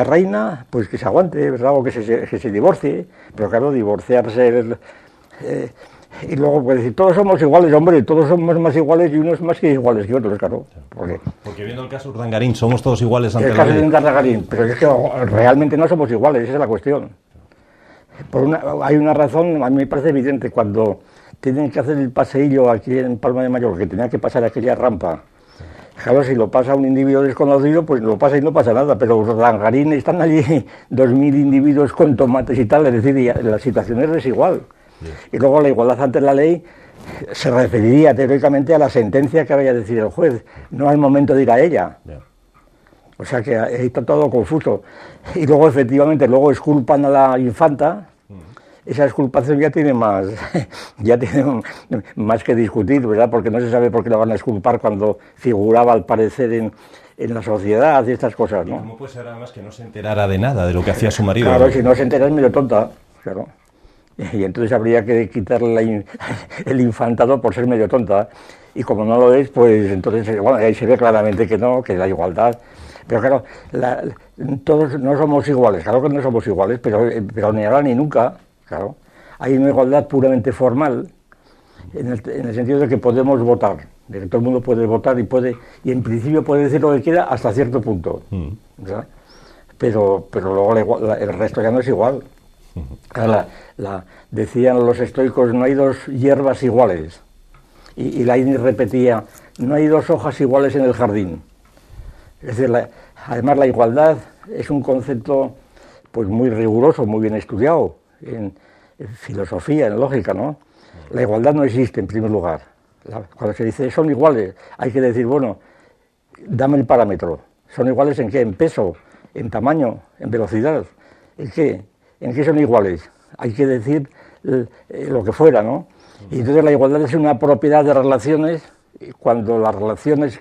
reina, pues que se aguante, ¿verdad? O que se divorcie, pero claro, divorciarse... y luego puede decir, todos somos iguales, hombre, todos somos más iguales y unos más que iguales que otros, claro. Porque viendo el caso Urdangarín, somos todos iguales ante la ley. El caso de Urdangarín, pero es que realmente no somos iguales, esa es la cuestión. Hay una razón, a mí me parece evidente, cuando tienen que hacer el paseillo aquí en Palma de Mallorca, que tenía que pasar aquella rampa. Claro, si lo pasa un individuo desconocido, pues lo pasa y no pasa nada, pero Urdangarín están allí 2.000 individuos con tomates y tal, es decir, la situación es desigual. Y luego la igualdad ante la ley se referiría teóricamente a la sentencia que vaya a decir el juez, no al momento de ir a ella. O sea que ahí está todo confuso. Y luego efectivamente, luego exculpan a la infanta, esa exculpación ya tiene más que discutir, ¿verdad? Porque no se sabe por qué la van a exculpar cuando figuraba al parecer en la sociedad y estas cosas, ¿no? ¿Cómo puede ser además que no se enterara de nada de lo que hacía su marido? Claro, si no se entera es medio tonta, claro. Y entonces habría que quitarle el infantado por ser medio tonta. Y como no lo es, pues entonces, bueno, ahí se ve claramente que no, que la igualdad. Pero claro, todos no somos iguales, claro que no somos iguales, pero ni ahora ni nunca, claro. Hay una igualdad puramente formal, en el sentido de que podemos votar, de que todo el mundo puede votar y en principio puede decir lo que quiera hasta cierto punto, ¿verdad? Pero luego el resto ya no es igual. Decían los estoicos, no hay dos hierbas iguales, y Laín repetía, no hay dos hojas iguales en el jardín. Es decir, además la igualdad es un concepto pues muy riguroso, muy bien estudiado en filosofía, en lógica, ¿no? La igualdad no existe en primer lugar. Cuando se dice son iguales, hay que decir, bueno, dame el parámetro. ¿Son iguales en qué? En peso, en tamaño, en velocidad. ¿En qué? ¿En qué son iguales? Hay que decir lo que fuera, ¿no? Y entonces la igualdad es una propiedad de relaciones, cuando las relaciones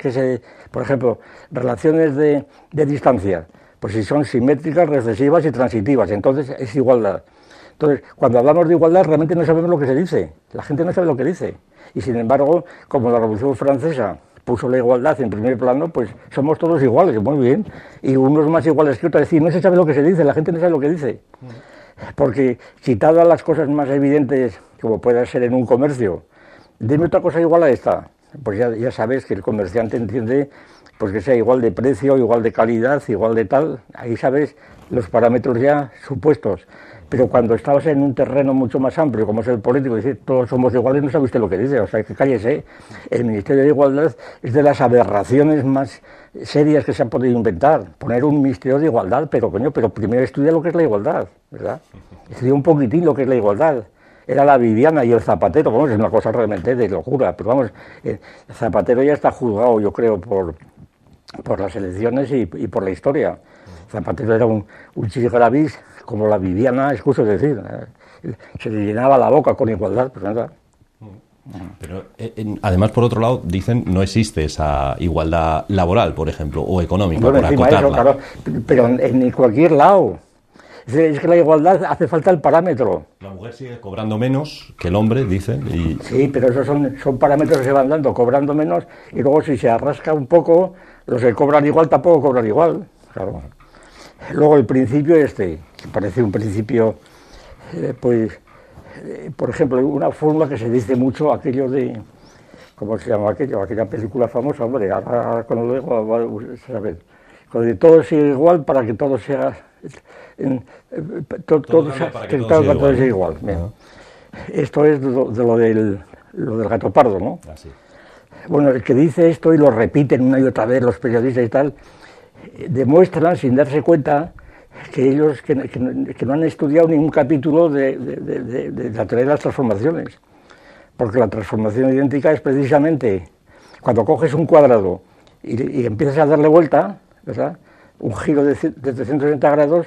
por ejemplo, relaciones de distancia, pues si son simétricas, recesivas y transitivas, entonces es igualdad. Entonces, cuando hablamos de igualdad, realmente no sabemos lo que se dice, la gente no sabe lo que dice. Y sin embargo, como la Revolución Francesa puso la igualdad en primer plano, pues somos todos iguales, muy bien, y unos más iguales que otros, es decir, no se sabe lo que se dice, la gente no sabe lo que dice. Porque quitadas las cosas más evidentes, como puede ser en un comercio, dime otra cosa igual a esta, pues ya sabes que el comerciante entiende pues que sea igual de precio, igual de calidad, igual de tal, ahí sabes los parámetros ya supuestos. Pero cuando estabas en un terreno mucho más amplio, como es el político, y decir todos somos iguales, no sabe usted lo que dice, o sea, que cállese. El Ministerio de Igualdad es de las aberraciones más serias que se han podido inventar. Poner un Ministerio de Igualdad, pero primero estudia lo que es la igualdad, ¿verdad? Estudia un poquitín lo que es la igualdad. Era la Viviana y el Zapatero, vamos, es una cosa realmente de locura, pero vamos, el Zapatero ya está juzgado, yo creo, por las elecciones y por la historia. Zapatero era un chigravis, como la Viviana, es justo decir, se le llenaba la boca con igualdad, pues nada. Pero además, por otro lado, dicen no existe esa igualdad laboral, por ejemplo, o económica, Bueno, por encima acotarla. eso, claro, pero en cualquier lado. Es que la igualdad hace falta el parámetro. La mujer sigue cobrando menos que el hombre, dicen. Y... Sí, pero esos son parámetros que se van dando, cobrando menos, y luego si se arrasca un poco, los que cobran igual tampoco cobran igual. Claro. Luego el principio que parece un principio, por ejemplo, una fórmula que se dice mucho, aquello de, ¿cómo se llama aquello? Aquella película famosa, hombre, ahora cuando lo digo, va a saber. Cuando de todo sea igual para que todo sea... todo sea igual. Esto es lo del gato pardo, ¿no? Así. Bueno, el que dice esto y lo repiten una y otra vez los periodistas y tal, demuestran sin darse cuenta que ellos que no han estudiado ningún capítulo de la teoría de las transformaciones, porque la transformación idéntica es precisamente cuando coges un cuadrado y empiezas a darle vuelta, ¿verdad?, un giro de 360 grados,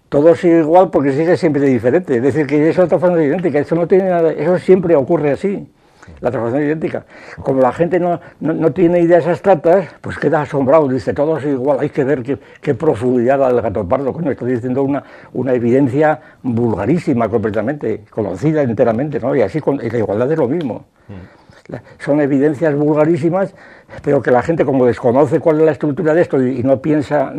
todo sigue igual porque sigue siempre diferente. Es decir, que es otra transformación idéntica. Eso no tiene nada, eso siempre ocurre así, la transformación idéntica. Como la gente no tiene ideas abstractas, pues queda asombrado, dice, todo es igual, hay que ver qué profundidad da el gato pardo. Coño, estoy diciendo una evidencia vulgarísima completamente, conocida enteramente, ¿no? Y así y la igualdad es lo mismo. Son evidencias vulgarísimas, pero que la gente, como desconoce cuál es la estructura de esto y no piensa,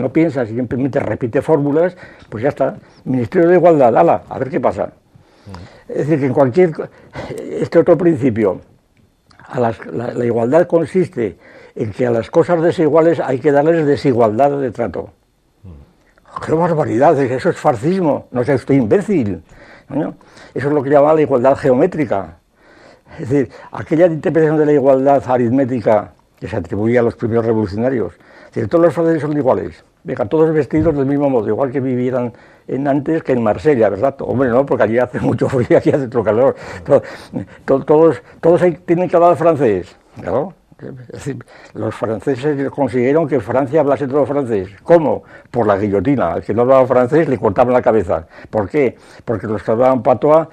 simplemente repite fórmulas, pues ya está. Ministerio de Igualdad, ala, a ver qué pasa. Es decir, que en este otro principio, la igualdad consiste en que a las cosas desiguales hay que darles desigualdad de trato. ¡Qué barbaridad! Eso es fascismo, no sea usted imbécil, ¿no? Eso es lo que llama la igualdad geométrica. Es decir, aquella interpretación de la igualdad aritmética que se atribuía a los primeros revolucionarios, es decir, todos los franceses son iguales, venga, todos vestidos del mismo modo, igual que vivieran antes que en Marsella, ¿verdad? Hombre, no, porque allí hace mucho frío y aquí hace otro calor. Todos tienen que hablar francés, ¿claro? Es decir, los franceses consiguieron que Francia hablase todo francés. ¿Cómo? Por la guillotina. Al que no hablaba francés le cortaban la cabeza. ¿Por qué? Porque los que hablaban patois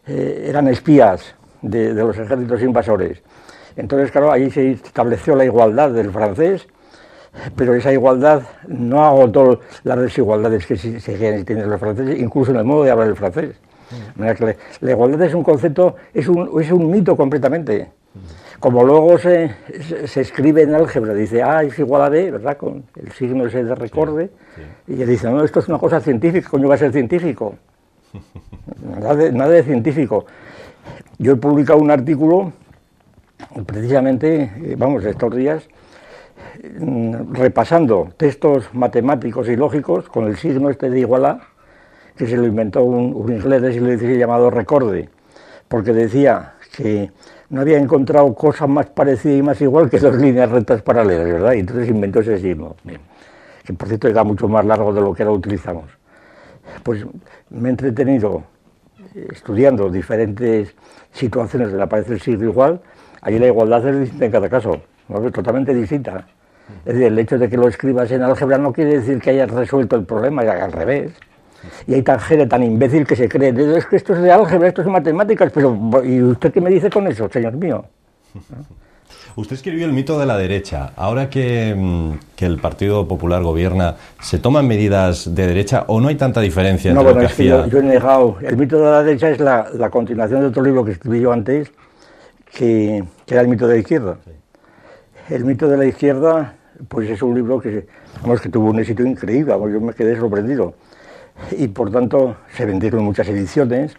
eran espías de los ejércitos invasores. Entonces, claro, ahí se estableció la igualdad del francés, pero esa igualdad no agotó las desigualdades que tienen los franceses, incluso en el modo de hablar el francés. La igualdad es un concepto, es un mito completamente. Como luego se escribe en álgebra, dice A es igual a B, ¿verdad?, con el signo ese de recorde, y ella dice, no, esto es una cosa científica, coño va a ser científico. Nada de científico. Yo he publicado un artículo, precisamente, estos días, repasando textos matemáticos y lógicos con el signo este de igual a, que se lo inventó un inglés del siglo XVI llamado Recorde, porque decía que no había encontrado cosa más parecida y más igual que dos líneas rectas paralelas, ¿verdad? Y entonces inventó ese signo, que por cierto era mucho más largo de lo que ahora utilizamos. Pues me he entretenido estudiando diferentes situaciones donde aparece el signo igual. Allí la igualdad es distinta en cada caso, ¿no? Totalmente distinta. Es decir, el hecho de que lo escribas en álgebra no quiere decir que hayas resuelto el problema, ya al revés. Y hay gente tan imbécil que se cree, es que esto es de álgebra, esto es de matemáticas, pero ¿y usted qué me dice con eso, señor mío? Usted escribió el mito de la derecha. Ahora que el Partido Popular gobierna, ¿se toman medidas de derecha o no hay tanta diferencia entre lo que hacía? Yo he negado. El mito de la derecha es la continuación de otro libro que escribí yo antes, que era el mito de la izquierda. Sí. El mito de la izquierda, pues es un libro que tuvo un éxito increíble, yo me quedé sorprendido. Y por tanto se vendieron muchas ediciones,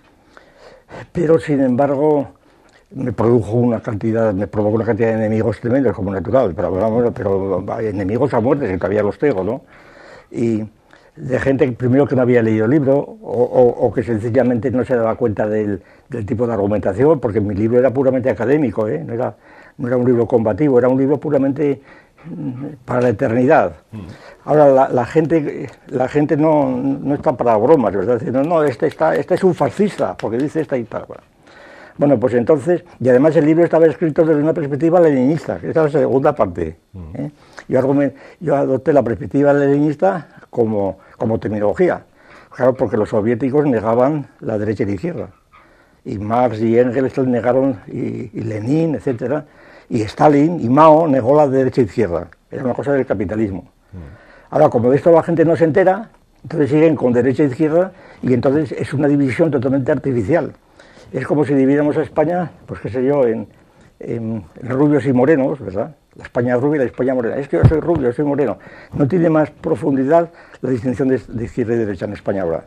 pero sin embargo me provocó una cantidad de enemigos tremendos, como natural, pero enemigos a muerte, que todavía los tengo, ¿no? Y de gente primero que no había leído el libro o que sencillamente no se daba cuenta del tipo de argumentación, porque mi libro era puramente académico, no era un libro combativo, era un libro puramente para la eternidad. Ahora la gente no está para bromas, ¿verdad? No, este es un fascista, porque dice esta y tal. Bueno, pues entonces, y además el libro estaba escrito desde una perspectiva leninista, que es la segunda parte. Yo adopté la perspectiva leninista como terminología, claro, porque los soviéticos negaban la derecha y la izquierda. y Marx y Engels negaron, y Lenin, etcétera, y Stalin y Mao negó la derecha e izquierda, era una cosa del capitalismo. Ahora, como de esto la gente no se entera, entonces siguen con derecha e izquierda, y entonces es una división totalmente artificial. Es como si dividiéramos a España, pues qué sé yo, en rubios y morenos, ¿verdad? La España rubia y la España morena. Es que yo soy rubio, soy moreno. No tiene más profundidad la distinción de izquierda y derecha en España ahora.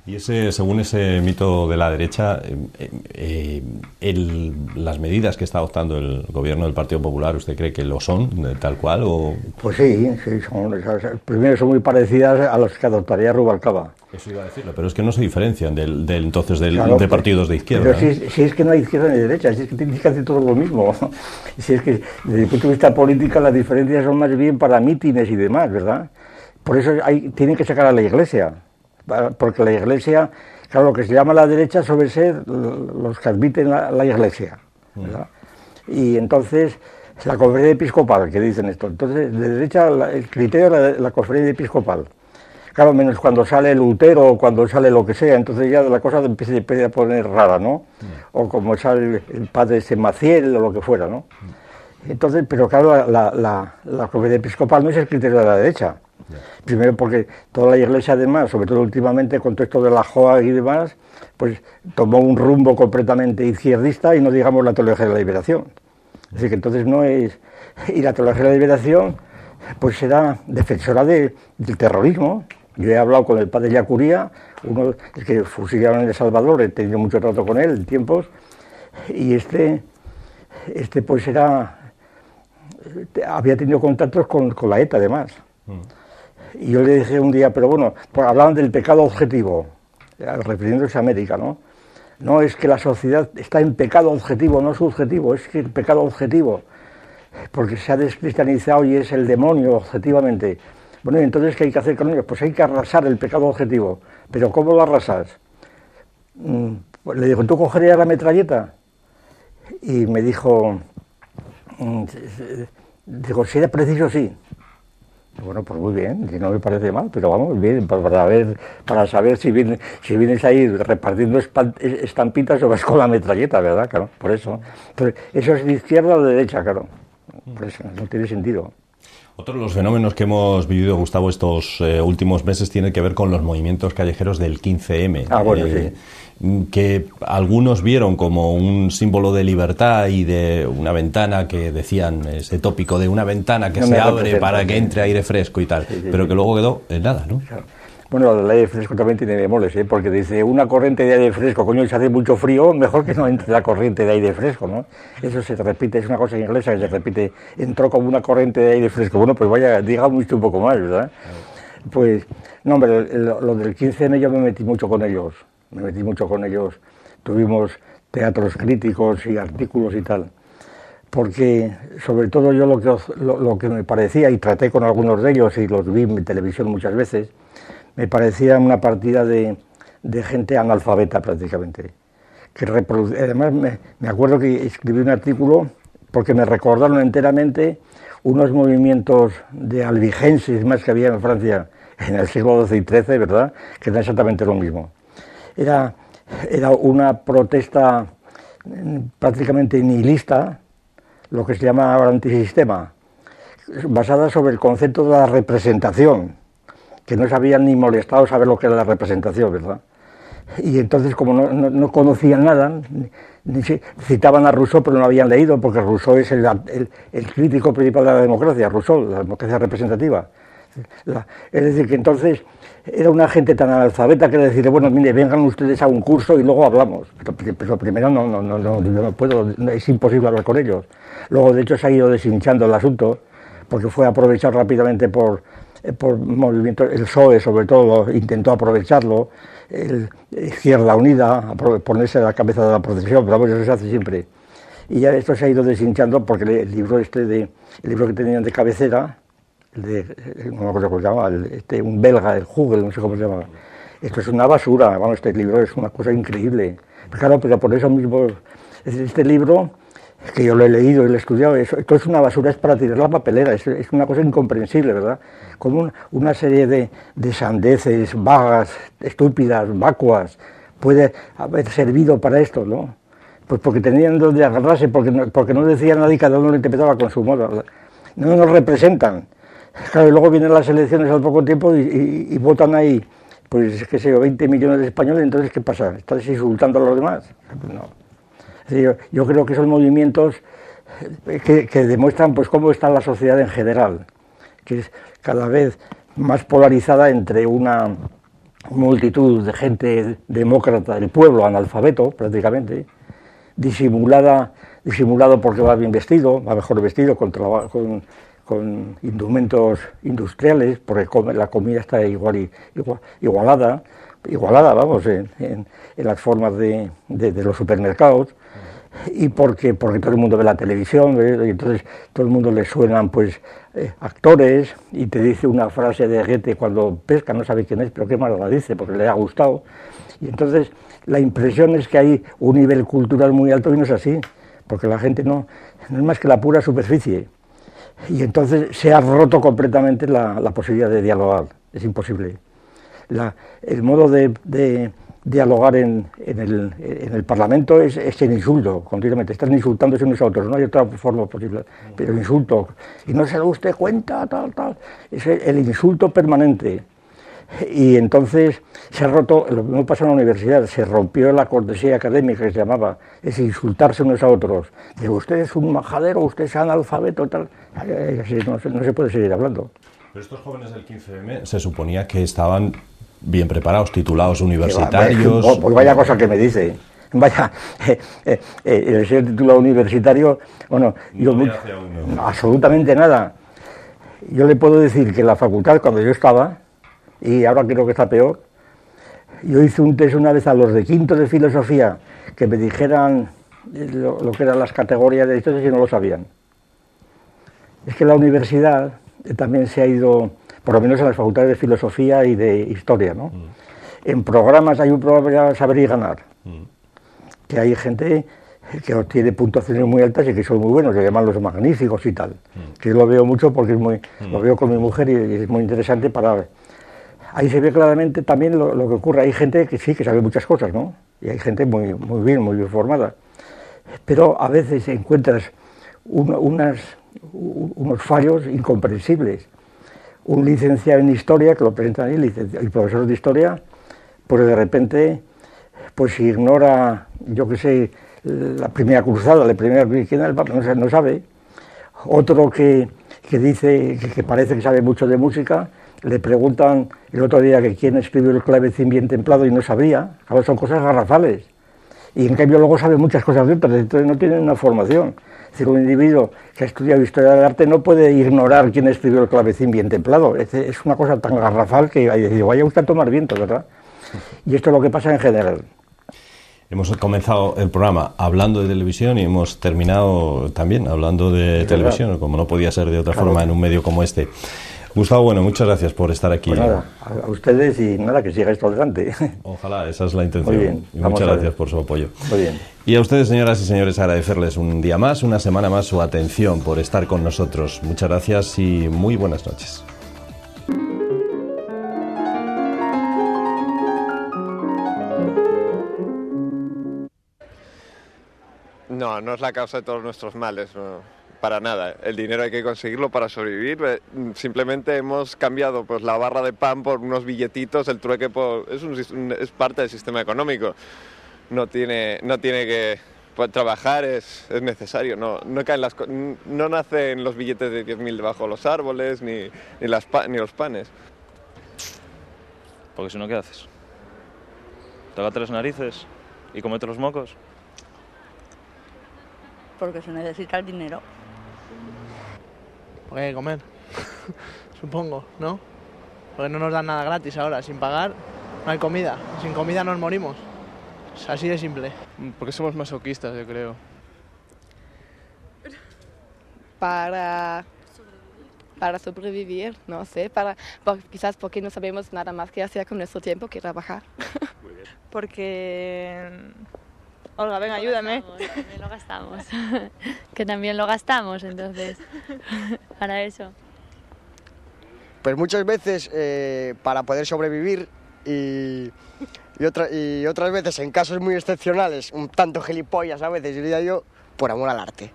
Y según ese mito de la derecha, las medidas que está adoptando el gobierno del Partido Popular, ¿usted cree que lo son tal cual? O... Pues sí, primero son muy parecidas a las que adoptaría Rubalcaba. Eso iba a decirlo, pero es que no se diferencian entonces claro, de partidos de izquierda. Pero si es que no hay izquierda ni derecha, si es que tienes que hacer todo lo mismo. Si es que desde el punto de vista político las diferencias son más bien para mítines y demás, ¿verdad? Por eso tienen que sacar a la Iglesia. Porque la Iglesia, claro, lo que se llama la derecha suele ser los que admiten la Iglesia, ¿verdad? Y entonces, la conferencia episcopal, que dicen esto, entonces, de derecha, el criterio de la conferencia episcopal, claro, menos cuando sale Lutero o cuando sale lo que sea, entonces ya la cosa empieza a poner rara, ¿no? O como sale el padre Maciel o lo que fuera, ¿no? Entonces, pero claro, la conferencia episcopal no es el criterio de la derecha. Primero porque toda la Iglesia además, sobre todo últimamente con todo esto de la JOA y demás, pues tomó un rumbo completamente izquierdista y no digamos la teología de la liberación. Es decir, que entonces no es... Y la teología de la liberación pues será defensora del terrorismo. Yo he hablado con el padre Yacuría, uno que fusilaron en El Salvador, he tenido mucho trato con él en tiempos, y este pues había tenido contactos con la ETA además. Y yo le dije un día, pero bueno, pues hablaban del pecado objetivo, refiriéndose a América, ¿no? No es que la sociedad está en pecado objetivo, no subjetivo, es que el pecado objetivo, porque se ha descristianizado y es el demonio objetivamente. Bueno, ¿y entonces qué hay que hacer con ellos? Pues hay que arrasar el pecado objetivo. ¿Pero cómo lo arrasas? Pues le digo, ¿tú cogerías la metralleta? Y me dijo, si era preciso, sí. Bueno, pues muy bien, no me parece mal, pero vamos, bien, para saber si vienes ahí repartiendo estampitas o vas con la metralleta, ¿verdad? Claro, por eso. Entonces, ¿eso es de izquierda o de derecha? Claro, por eso, no tiene sentido. Otro de los fenómenos que hemos vivido, Gustavo, estos últimos meses tiene que ver con los movimientos callejeros del 15M. Bueno, sí. Que algunos vieron como un símbolo de libertad y de una ventana que decían, ese tópico de una ventana que se abre para que entre aire fresco y tal, pero que luego quedó en nada, ¿no? Claro. Bueno, el aire fresco también tiene bemoles, porque dice, una corriente de aire fresco, coño, si hace mucho frío, mejor que no entre la corriente de aire fresco, ¿no? Eso se repite, es una cosa inglesa que se repite, entró como una corriente de aire fresco. Bueno, pues vaya, digamos un poco más, ¿verdad? Pues, no, hombre, lo del 15M yo me metí mucho con ellos, tuvimos teatros críticos y artículos y tal, porque sobre todo yo lo que me parecía, y traté con algunos de ellos y los vi en televisión muchas veces, me parecía una partida de gente analfabeta prácticamente. Además me acuerdo que escribí un artículo porque me recordaron enteramente unos movimientos de albigenses más que había en Francia en el siglo XII y XIII, ¿verdad?, que era exactamente lo mismo. Era una protesta prácticamente nihilista, lo que se llama ahora antisistema, basada sobre el concepto de la representación, que no se habían ni molestado saber lo que era la representación, ¿verdad? Y entonces, como no conocían nada, citaban a Rousseau, pero no habían leído, porque Rousseau es el crítico principal de la democracia, Rousseau, la democracia representativa. Es decir, que entonces era una gente tan analfabeta que decir, bueno, mire, vengan ustedes a un curso y luego hablamos. Pero primero yo no puedo, es imposible hablar con ellos. Luego, de hecho, se ha ido deshinchando el asunto, porque fue aprovechado rápidamente por movimientos, el PSOE sobre todo intentó aprovecharlo, Izquierda Unida, ponerse a la cabeza de la procesión, pero eso se hace siempre. Y ya esto se ha ido deshinchando porque el libro que tenían de cabecera, no me acuerdo cómo se llamaba, un belga, el Hugel, no sé cómo se llamaba. Esto es una basura, vamos, este libro es una cosa increíble. Claro, pero por eso mismo, este libro, que yo lo he leído y lo he estudiado, esto es una basura, es para tirar la papelera, es una cosa incomprensible, ¿verdad? Como una serie de sandeces vagas, estúpidas, vacuas, puede haber servido para esto, ¿no? Pues porque tenían donde agarrarse, porque no decía nada y cada uno lo interpretaba con su modo. No nos representan. Claro, y luego vienen las elecciones al poco tiempo y votan ahí, pues qué sé yo, 20 millones de españoles, entonces ¿qué pasa? ¿Estás insultando a los demás? Pues no. Es decir, yo creo que son movimientos que demuestran pues cómo está la sociedad en general, que es cada vez más polarizada entre una multitud de gente demócrata del pueblo, analfabeto prácticamente, disimulado porque va bien vestido, va mejor vestido, con indumentos industriales, porque la comida está igualada, vamos, en las formas de los supermercados, y porque todo el mundo ve la televisión, y entonces todo el mundo le suenan pues actores, y te dice una frase de Goethe cuando pesca, no sabe quién es, pero qué mal la dice, porque le ha gustado, y entonces la impresión es que hay un nivel cultural muy alto y no es así, porque la gente no es más que la pura superficie. Y entonces se ha roto completamente la posibilidad de dialogar, es imposible. El modo de dialogar en el Parlamento es el insulto, continuamente, están insultándose unos a otros, no hay otra forma posible, pero insulto, y no se da usted cuenta, tal, es el insulto permanente. Y entonces se ha roto, lo mismo pasa en la universidad, se rompió la cortesía académica que se llamaba, es insultarse unos a otros. Digo, usted es un majadero, usted es analfabeto, tal. No se puede seguir hablando. Pero estos jóvenes del 15M se suponía que estaban bien preparados, titulados universitarios. Pues vaya cosa que me dice. Vaya, el ser titulado universitario, bueno, absolutamente nada. Yo le puedo decir que en la facultad, cuando yo estaba, y ahora creo que está peor, yo hice un test una vez a los de quinto de filosofía que me dijeran lo que eran las categorías de historia y no lo sabían. Es que la universidad también se ha ido, por lo menos en las facultades de filosofía y de historia, ¿no? En programas hay un programa de Saber y Ganar, que hay gente que obtiene puntuaciones muy altas y que son muy buenos, se llaman los magníficos y tal, que yo lo veo mucho porque lo veo con mi mujer y es muy interesante para ver. Ahí se ve claramente también lo que ocurre. Hay gente que sí, que sabe muchas cosas, ¿no? Y hay gente muy bien formada. Pero a veces encuentras unos fallos incomprensibles. Un licenciado en Historia, que lo presentan ahí, el profesor de Historia, pues de repente pues ignora, yo qué sé, la primera cruzada, quién era el Papa, no sabe. Otro que dice, que parece que sabe mucho de música, le preguntan el otro día que quién escribió el Clavecín bien templado y no sabía. Claro, son cosas garrafales. Y en cambio luego sabe muchas cosas de otras, entonces no tienen una formación. Es decir, un individuo que ha estudiado historia del arte no puede ignorar quién escribió el Clavecín bien templado. Es una cosa tan garrafal que vaya usted a tomar viento, ¿verdad? Y esto es lo que pasa en general. Hemos comenzado el programa hablando de televisión y hemos terminado también hablando de televisión, como no podía ser de otra forma en un medio como este. Gustavo, bueno, muchas gracias por estar aquí. Pues nada, a ustedes y nada, que siga esto adelante. Ojalá, esa es la intención. Muy bien, y muchas gracias por su apoyo. Muy bien. Y a ustedes, señoras y señores, agradecerles un día más, una semana más, su atención por estar con nosotros. Muchas gracias y muy buenas noches. No es la causa de todos nuestros males, no. Para nada, el dinero hay que conseguirlo para sobrevivir. Simplemente hemos cambiado pues la barra de pan por unos billetitos, el trueque es parte del sistema económico. No tiene que trabajar, es necesario. No nacen los billetes de 10.000 debajo de los árboles ni los panes. Porque si no, ¿qué haces? ¿Tócate las narices y comete los mocos? Porque se necesita el dinero. Porque hay que comer, supongo, ¿no? Porque no nos dan nada gratis ahora, sin pagar no hay comida, sin comida nos morimos. Es así de simple. Porque somos masoquistas, yo creo. Para sobrevivir, no sé, quizás porque no sabemos nada más que hacer con nuestro tiempo que trabajar. Porque... Olga, venga, ayúdame. También lo gastamos. Que también lo gastamos, entonces, para eso. Pues muchas veces para poder sobrevivir y y otras veces, en casos muy excepcionales, un tanto gilipollas a veces, diría yo, por amor al arte.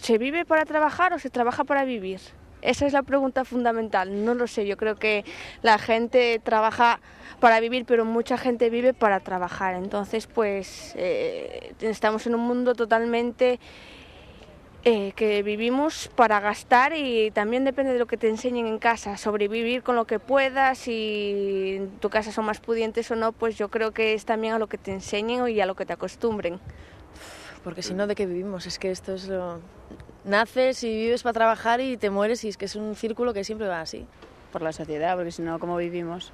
¿Se vive para trabajar o se trabaja para vivir? Esa es la pregunta fundamental. No lo sé, yo creo que la gente trabaja para vivir, pero mucha gente vive para trabajar. Entonces, pues, estamos en un mundo totalmente que vivimos para gastar, y también depende de lo que te enseñen en casa. Sobrevivir con lo que puedas, si en tu casa son más pudientes o no, pues yo creo que es también a lo que te enseñen y a lo que te acostumbren. Porque si no, ¿de qué vivimos? Es que esto es lo... Naces y vives para trabajar y te mueres, y es que es un círculo que siempre va así. Por la sociedad, porque si no, ¿cómo vivimos?